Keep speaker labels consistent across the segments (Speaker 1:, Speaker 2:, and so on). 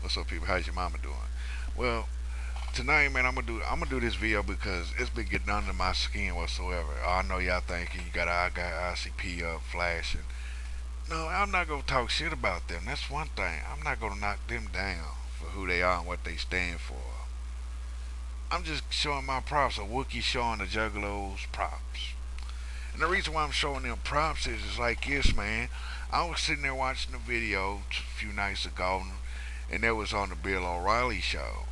Speaker 1: What's up, people? How's your mama doing? Well, tonight, man, I'm gonna do this video because it's been getting under my skin whatsoever. I know y'all thinking I got ICP up flashing. No, I'm not gonna talk shit about them. That's one thing. I'm not gonna knock them down for who they are and what they stand for. I'm just showing my props. A Wookiee showing the Juggalos props. And the reason why I'm showing them props is like this, man. I was sitting there watching the video a few nights ago, and it was on the Bill O'Reilly show.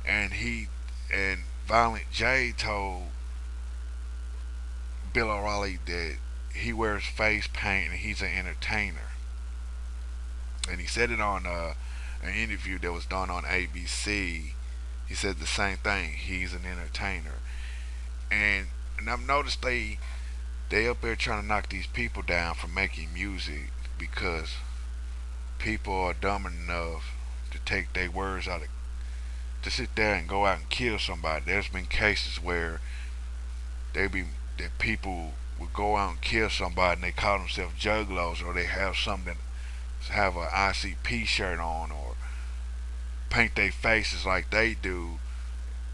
Speaker 1: And Violent J told Bill O'Reilly that he wears face paint and he's an entertainer. And he said it on an interview that was done on ABC. He said the same thing. He's an entertainer. And I've noticed they up there trying to knock these people down for making music because people are dumb enough to take their words out of to sit there and go out and kill somebody. There's been cases where they be that people would go out and kill somebody and they call themselves juggalos, or they have something, have a ICP shirt on, or paint their faces like they do,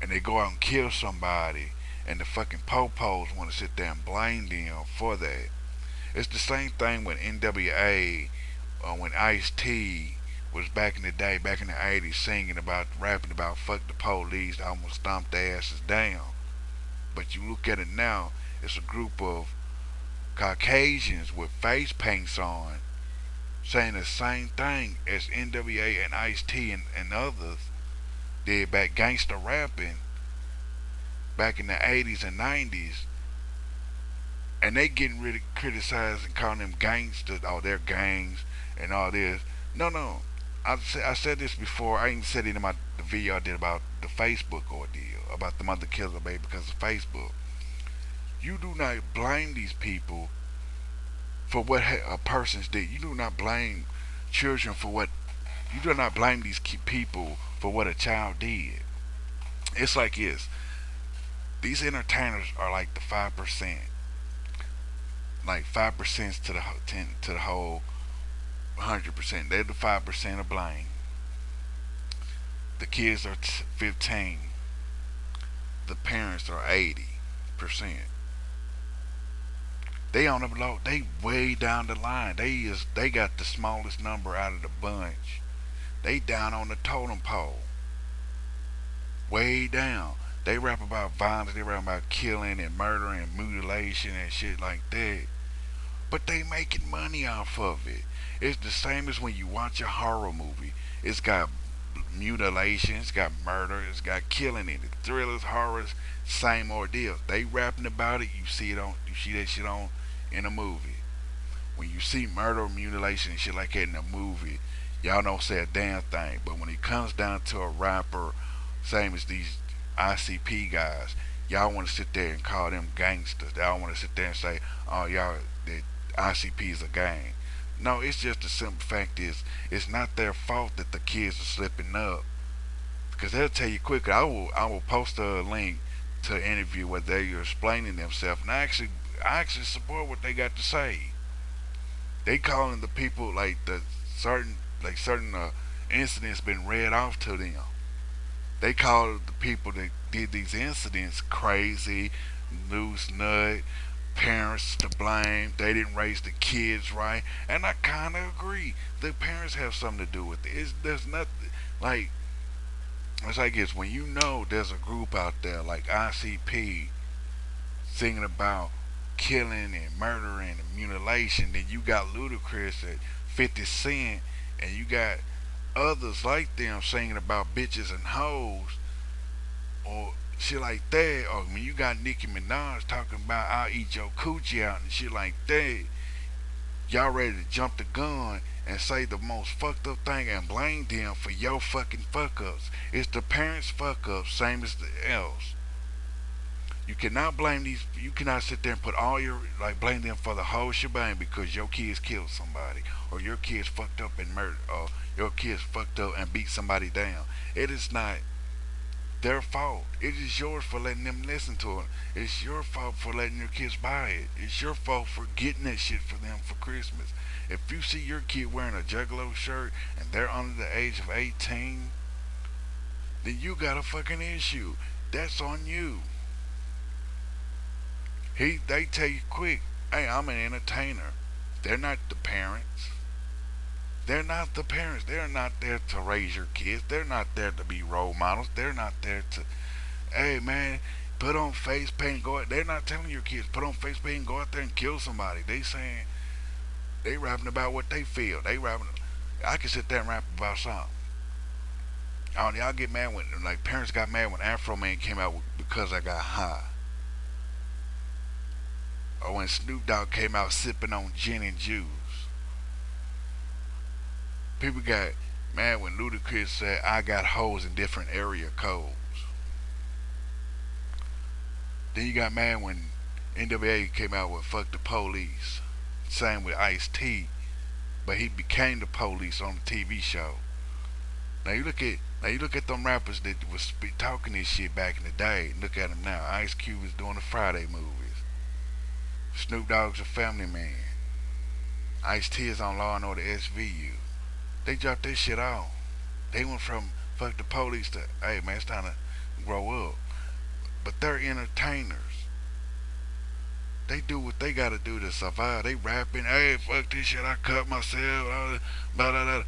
Speaker 1: and they go out and kill somebody, and the fucking popos want to sit there and blame them for that. It's the same thing with NWA, when Ice T was back in the day, back in the 80s, singing about, rapping about fuck the police, I almost stomped their asses down. But you look at it now, it's a group of Caucasians with face paints on saying the same thing as NWA and Ice T and others did back gangster rapping back in the 80s and 90s. And they getting really criticized and calling them gangsters, all their gangs and all this. No, no. I said this before. I even said it in the video I did about the Facebook ordeal, about the mother killer baby because of Facebook. You do not blame these people for what a person's did. You do not blame children for what. You do not blame these people for what a child did. It's like this. These entertainers are like the 5%. Like 5% to the 10 to the whole 100%. They're the 5% of blame. The kids are 15. The parents are 80%. They on the low. They way down the line. They got the smallest number out of the bunch. They down on the totem pole. Way down. They rap about violence. They rap about killing and murder and mutilation and shit like that. But they making money off of it. It's the same as when you watch a horror movie. It's got mutilation, it's got murder, it's got killing in it. Thrillers, horrors, same ordeal. They rapping about it. You see that shit on in a movie. When you see murder, mutilation, and shit like that in a movie, y'all don't say a damn thing. But when it comes down to a rapper, same as these ICP guys, y'all want to sit there and call them gangsters. Y'all want to sit there and say, "Oh, y'all, the ICP is a gang." No, it's just the simple fact is it's not their fault that the kids are slipping up. Because they'll tell you quickly. I will post a link to an interview where they're explaining themselves, and I actually support what they got to say. They calling the people like the certain incidents been read off to them. They call the people that did these incidents crazy, loose nut, parents to blame. They didn't raise the kids right, and I kind of agree. The parents have something to do with it. There's nothing like it's like this when you know there's a group out there like ICP singing about killing and murdering and mutilation. Then you got Ludacris at 50 Cent, and you got others like them singing about bitches and hoes or shit like that. Or when you got Nicki Minaj talking about I'll eat your coochie out and shit like that, y'all ready to jump the gun and say the most fucked up thing and blame them for your fucking fuck ups. It's the parents' fuck ups, same as the else. You cannot blame these. You cannot sit there and put all your blame them for the whole shebang because your kids killed somebody, or your kids fucked up and murdered, or your kids fucked up and beat somebody down. It is not. their fault. It is yours for letting them listen to it. It's your fault for letting your kids buy it. It's your fault for getting that shit for them for Christmas. If you see your kid wearing a Juggalo shirt and they're under the age of 18, then you got a fucking issue. That's on you. They tell you quick, hey, I'm an entertainer. They're not the parents. They're not the parents. They're not there to raise your kids. They're not there to be role models. They're not there to, hey man, put on face paint and go out. They're not telling your kids put on face paint and go out there and kill somebody. They saying they rapping about what they feel. They rapping. I can sit there and rap about something. Oh, y'all get mad when like parents got mad when Afro Man came out because I got high, or when Snoop Dogg came out sipping on gin and juice. People got mad when Ludacris said I got hoes in different area codes. Then you got mad when NWA came out with "Fuck the Police." Same with Ice T, but he became the police on the TV show. Now you look at them rappers that was talking this shit back in the day. Look at them now. Ice Cube is doing the Friday movies. Snoop Dogg's a family man. Ice T is on Law and Order SVU. They dropped this shit off. They went from "fuck the police" to hey man, it's time to grow up. But they're entertainers. They do what they gotta do to survive. They rapping, hey, fuck this shit, I cut myself, blah, blah, blah.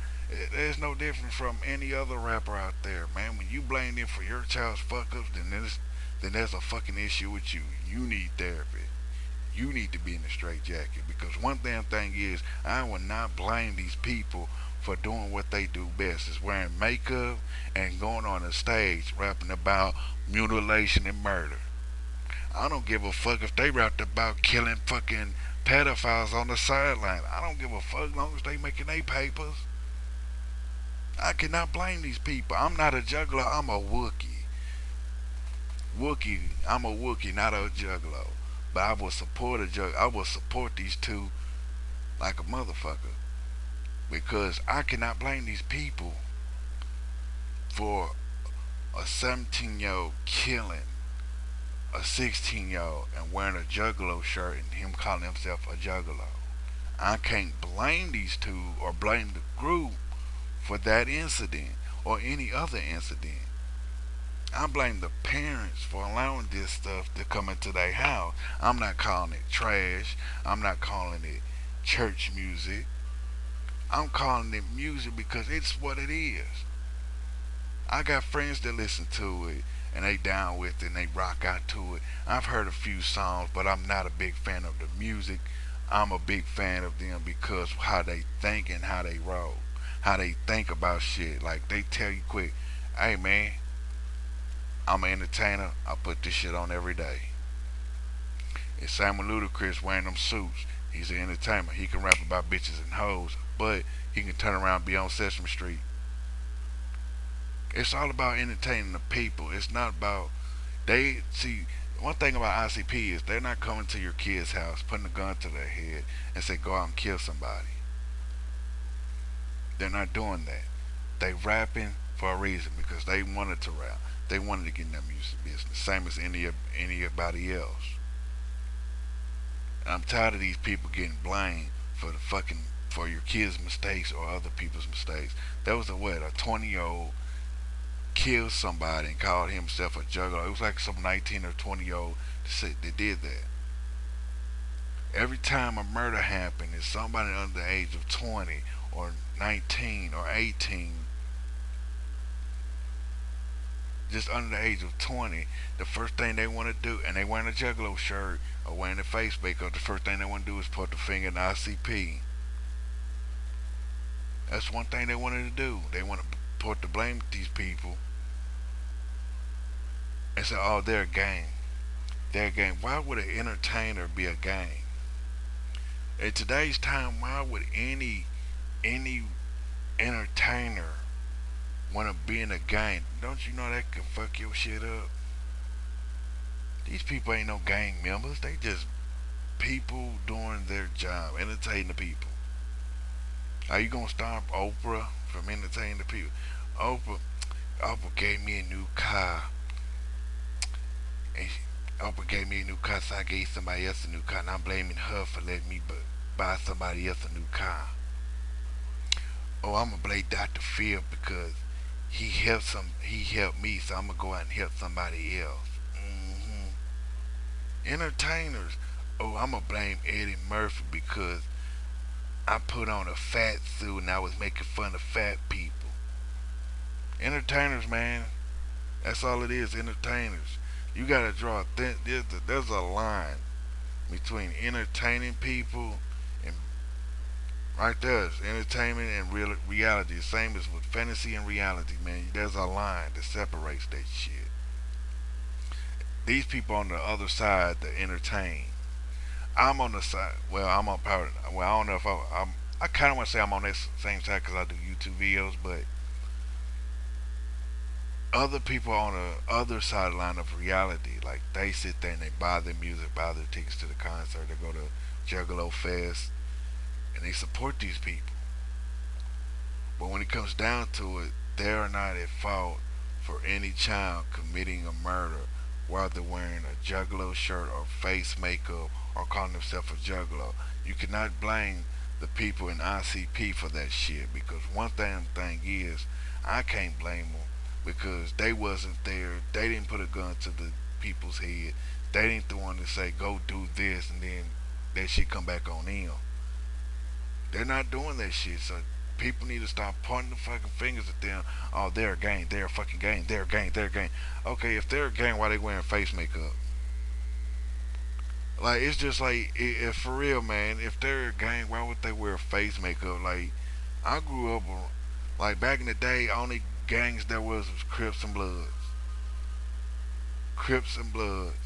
Speaker 1: There's no different from any other rapper out there, man. When you blame them for your child's fuck ups, then there's a fucking issue with you. You need therapy. You need to be in the straight jacket because one damn thing is, I will not blame these people for doing what they do best. Is wearing makeup and going on a stage rapping about mutilation and murder. I don't give a fuck if they rapped about killing fucking pedophiles on the sideline. I don't give a fuck as long as they making their papers. I cannot blame these people. I'm not a juggler. I'm a Wookie. I'm a Wookie, not a juggler. But I will support a jug. I will support these two like a motherfucker because I cannot blame these people for a 17-year-old killing a 16-year-old and wearing a Juggalo shirt and him calling himself a Juggalo. I can't blame these two or blame the group for that incident or any other incident. I blame the parents for allowing this stuff to come into their house. I'm not calling it trash. I'm not calling it church music. I'm calling it music because it's what it is. I got friends that listen to it and they down with it and they rock out to it. I've heard a few songs, but I'm not a big fan of the music. I'm a big fan of them because how they think and how they roll, how they think about shit. Like they tell you quick, hey man, I'm an entertainer. I put this shit on every day. It's Sam Ludacris wearing them suits. He's an entertainer. He can rap about bitches and hoes, but he can turn around and be on Sesame Street. It's all about entertaining the people. It's not about they see one thing about ICP is they're not coming to your kid's house, putting a gun to their head and say go out and kill somebody. They're not doing that. They rapping for a reason because they wanted to rap. They wanted to get in that music business, same as anybody else. And I'm tired of these people getting blamed for the fucking for your kids' mistakes or other people's mistakes. There was a 20-year-old killed somebody and called himself a juggler. It was like some 19 or 20-year-old that did that. Every time a murder happened, it's somebody under the age of 20 or 19 or 18, just under the age of 20, the first thing they want to do, and they wearing a Juggalo shirt or wearing a face makeup, the first thing they want to do is put the finger in the ICP. That's one thing they wanted to do. They want to put the blame at these people and say, oh, they're a gang. They're a gang. Why would an entertainer be a gang? In today's time, why would any entertainer want to be in a gang? Don't you know that can fuck your shit up? These people ain't no gang members. They just people doing their job, entertaining the people. Are you gonna stop Oprah from entertaining the people? Oprah, Oprah gave me a new car. And Oprah gave me a new car, so I gave somebody else a new car, and I'm blaming her for letting me buy somebody else a new car. Oh, I'm gonna blame Dr. Phil because he helped me, so I'm gonna go out and help somebody else. Entertainers. Oh, I'm gonna blame Eddie Murphy because I put on a fat suit and I was making fun of fat people. Entertainers, man. That's all it is. Entertainers. You gotta draw a there's a line between entertaining people and right there is entertainment and reality. The same as with fantasy and reality, man. There's a line that separates that shit. These people on the other side that entertain. I'm on the side. Well, I'm on power. Well, I don't know if I kind of want to say I'm on that same side because I do YouTube videos, but other people on the other sideline of reality, like they sit there and they buy their music, buy their tickets to the concert, they go to Juggalo Fest, and they support these people. But when it comes down to it, they are not at fault for any child committing a murder while they're wearing a Juggalo shirt or face makeup or calling themselves a Juggalo. You cannot blame the people in ICP for that shit because one thing is, I can't blame them because they wasn't there. They didn't put a gun to the people's head. They didn't the one to say go do this and then that shit come back on them. They're not doing that shit. So people need to stop pointing the fucking fingers at them. Oh, they're a gang. They're a fucking gang. They're a gang. They're a gang. Okay, if they're a gang, why they wearing face makeup? Like it's just like if for real, man. If they're a gang, why would they wear face makeup? Like I grew up like back in the day. Only gangs there was Crips and Bloods. Crips and Bloods.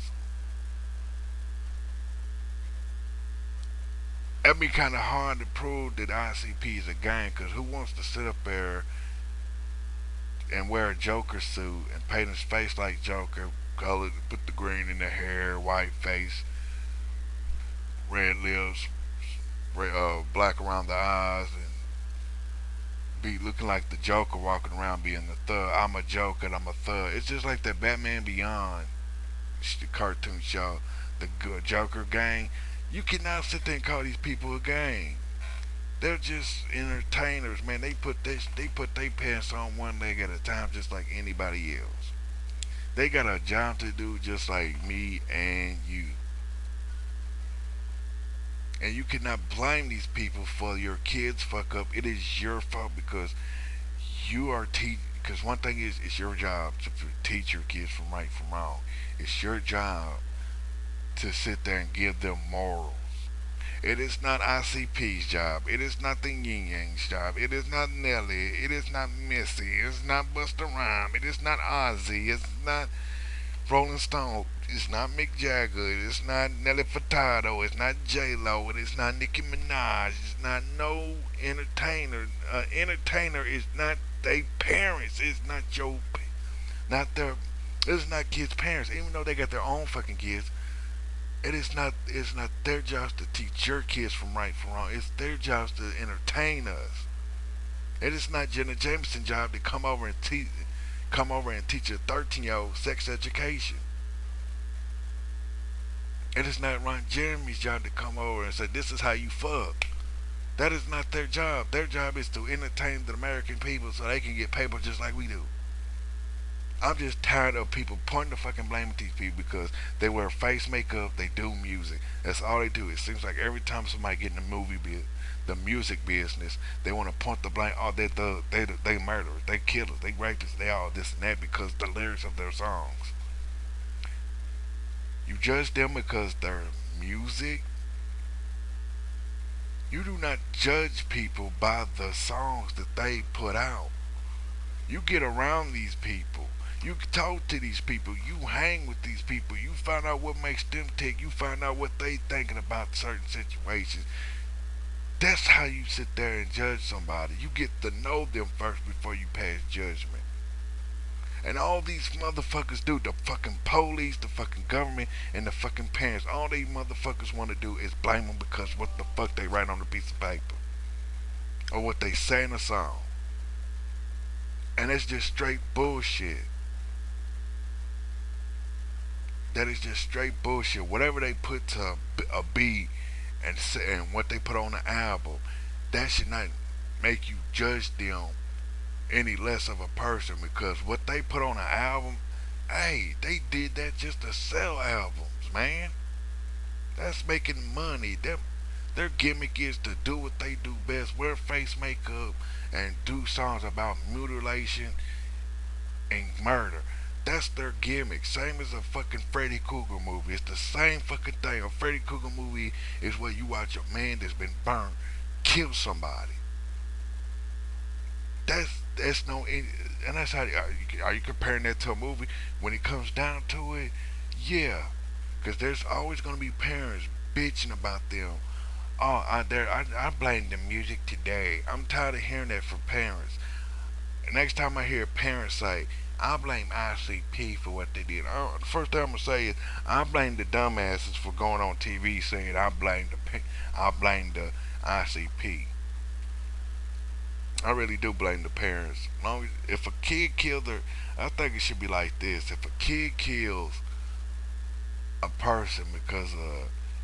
Speaker 1: That'd be kind of hard to prove that ICP is a gang, cause who wants to sit up there and wear a Joker suit and paint his face like Joker, color, put the green in the hair, white face, red lips, black around the eyes, and be looking like the Joker walking around being the thug. I'm a Joker and I'm a thug. It's just like that Batman Beyond cartoon show, the Joker gang. You cannot sit there and call these people a gang. They're just entertainers, man. They put their pants on one leg at a time, just like anybody else. They got a job to do, just like me and you. And you cannot blame these people for your kids fuck up. It is your fault because you are because one thing is it's your job to teach your kids from right from wrong. It's your job to sit there and give them morals. It is not ICP's job. It is not the Yin Yang's job. It is not Nelly. It is not Missy. It's not Busta Rhyme. It is not Ozzy. It's not Rolling Stone. It's not Mick Jagger. It's not Nelly Furtado. It's not J Lo. It is not Nicki Minaj. It's not no entertainer. Entertainer is not their parents. It's not not their. It's not kids' parents. Even though they got their own fucking kids, it is not. It's not their jobs to teach your kids from right from wrong. It's their jobs to entertain us. It is not Jenna Jameson's job to come over and teach a 13-year-old sex education. It is not Ron Jeremy's job to come over and say, this is how you fuck. That is not their job. Their job is to entertain the American people so they can get paper just like we do. I'm just tired of people pointing the fucking blame at these people because they wear face makeup, they do music. That's all they do. It seems like every time somebody get in the music business, they want to point the blame. Oh, they murderers, they killers, they rapists, they all this and that because the lyrics of their songs. You judge them because their music. You do not judge people by the songs that they put out. You get around these people. You talk to these people. You hang with these people. You find out what makes them tick. You find out what they thinking about certain situations. That's how you sit there and judge somebody. You get to know them first before you pass judgment. And all these motherfuckers do, the fucking police, the fucking government, and the fucking parents, all these motherfuckers want to do is blame them because what the fuck they write on a piece of paper. Or what they say in a song. And it's just straight bullshit. That is just straight bullshit. Whatever they put to a beat and what they put on the album, that should not make you judge them any less of a person, because what they put on an album, hey, they did that just to sell albums, man. That's making money. Their gimmick is to do what they do best, wear face makeup and do songs about mutilation and murder. That's their gimmick. Same as a fucking Freddy Krueger movie. It's the same fucking thing. A Freddy Krueger movie is where you watch a man that's been burned kill somebody. That's no, and that's how. Are you comparing that to a movie? When it comes down to it, yeah, because there's always gonna be parents bitching about them. Oh, I blame the music today. I'm tired of hearing that from parents. Next time I hear parents say, I blame ICP for what they did. The first thing I'm gonna say is, I blame the dumbasses for going on TV saying I blame the ICP. I really do blame the parents. Long as, if a kid killed her, I think it should be like this: if a kid kills a person because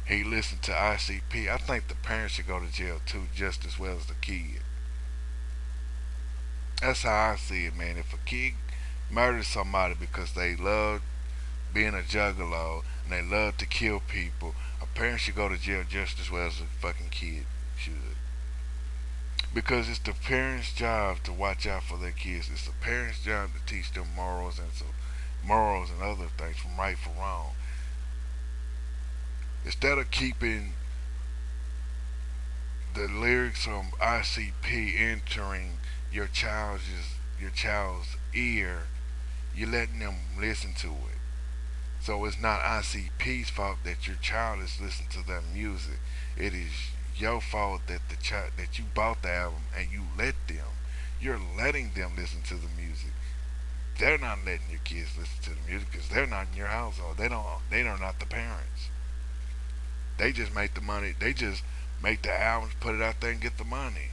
Speaker 1: he listened to ICP, I think the parents should go to jail too, just as well as the kid. That's how I see it, man. If a kid murders somebody because they love being a juggalo and they love to kill people, a parent should go to jail just as well as a fucking kid should. Because it's the parents' job to watch out for their kids. It's the parents' job to teach them morals and other things from right from wrong. Instead of keeping the lyrics from ICP entering your child's ear, you're letting them listen to it. So it's not ICP's fault that your child is listening to that music. It is your fault that the child that you bought the album and you let them. You're letting them listen to the music. They're not letting your kids listen to the music because they're not in your household. They don't. They are not the parents. They just make the money. They just make the albums, put it out there, and get the money.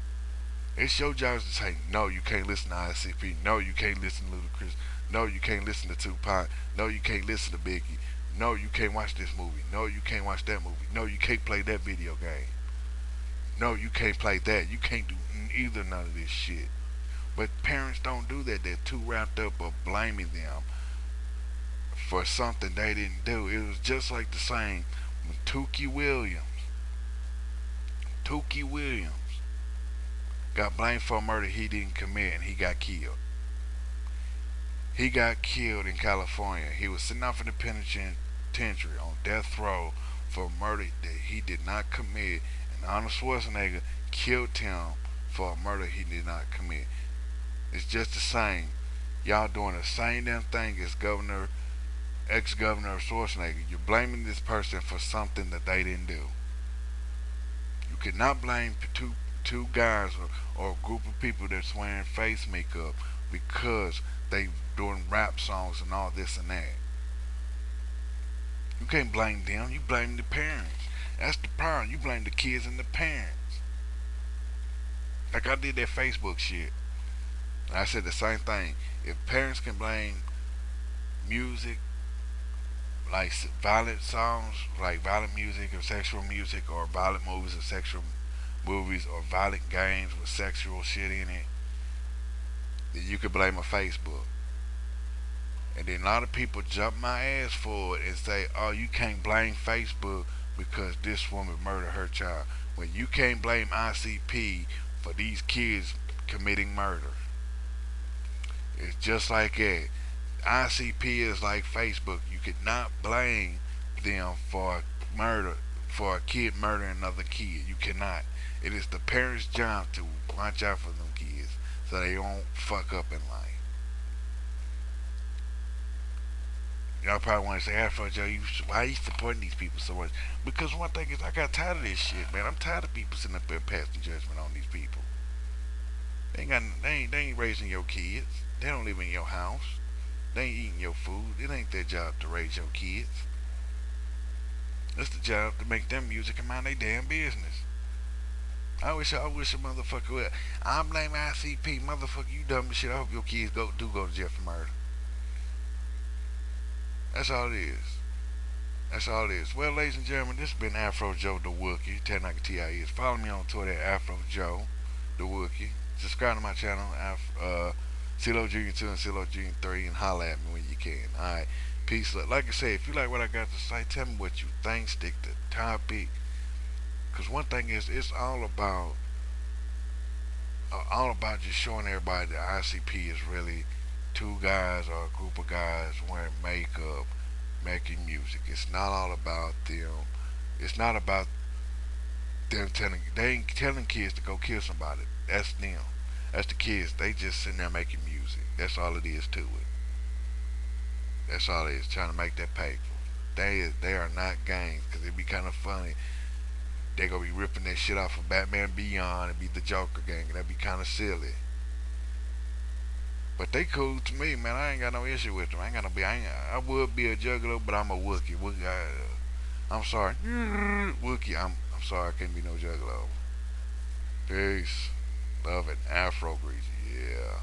Speaker 1: It's your job to say, no, you can't listen to ICP. No, you can't listen to Ludacris. No, you can't listen to Tupac. No, you can't listen to Biggie. No, you can't watch this movie. No, you can't watch that movie. No, you can't play that video game. No, you can't play that. You can't do either none of this shit. But parents don't do that. They're too wrapped up of blaming them for something they didn't do. It was just like the same with Tukey Williams. Tukey Williams got blamed for a murder he didn't commit and he got killed. He got killed in California. He was sitting off in the penitentiary on death row for a murder that he did not commit, and Arnold Schwarzenegger killed him for a murder he did not commit. It's just the same. Y'all doing the same damn thing as ex-governor Schwarzenegger. You're blaming this person for something that they didn't do. You cannot blame two guys or a group of people that's wearing face makeup because they doing rap songs and all this and that. You can't blame them. You blame the parents. That's the problem. You blame the kids and the parents. Like I did that Facebook shit. I said the same thing. If parents can blame music, like violent songs, like violent music or sexual music, or violent movies or sexual movies, or violent games with sexual shit in it, then you could blame a Facebook. And then a lot of people jump my ass for it and say, oh, you can't blame Facebook because this woman murdered her child. When you can't blame ICP for these kids committing murder. It's just like that. ICP is like Facebook. You cannot blame them for murder, for a kid murdering another kid. You cannot. It is the parents' job to watch out for them kids so they don't fuck up in life. Y'all probably want to say, Afro Joe, why are you supporting these people so much? Because one thing is, I got tired of this shit, man. I'm tired of people sitting up there passing judgment on these people. They ain't raising your kids. They don't live in your house. They ain't eating your food. It ain't their job to raise your kids. It's the job to make them music and mind their damn business. I wish a motherfucker would. I blame ICP, motherfucker. You dumb as shit. I hope your kids go to jail for murder. That's all it is. That's all it is. Well, ladies and gentlemen, this has been Afro Joe the Wookie, TNICTIES. Follow me on Twitter at Afro Joe the Wookie. Subscribe to my channel, CeeLo Junior 2 and CeeLo Junior 3, and holla at me when you can. Alright, peace. Like I say, if you like what I got to say, tell me what you think. Stick to the topic. Because one thing is, it's all about just showing everybody that ICP is really two guys or a group of guys wearing makeup, making music. It's not all about them. It's not about them telling. They ain't telling kids to go kill somebody. That's them. That's the kids. They just sitting there making music. That's all it is to it. That's all it is. Trying to make that paper. They are not gangs because it'd be kind of funny. They gonna be ripping that shit off of Batman Beyond and be the Joker gang. That'd be kind of silly. But they cool to me, man. I ain't got no issue with them. I ain't got no be. I would be a Juggalo, but I'm a Wookie. I'm sorry, Wookie. I'm sorry. I can't be no Juggalo. Peace, love, and Afro greasy. Yeah.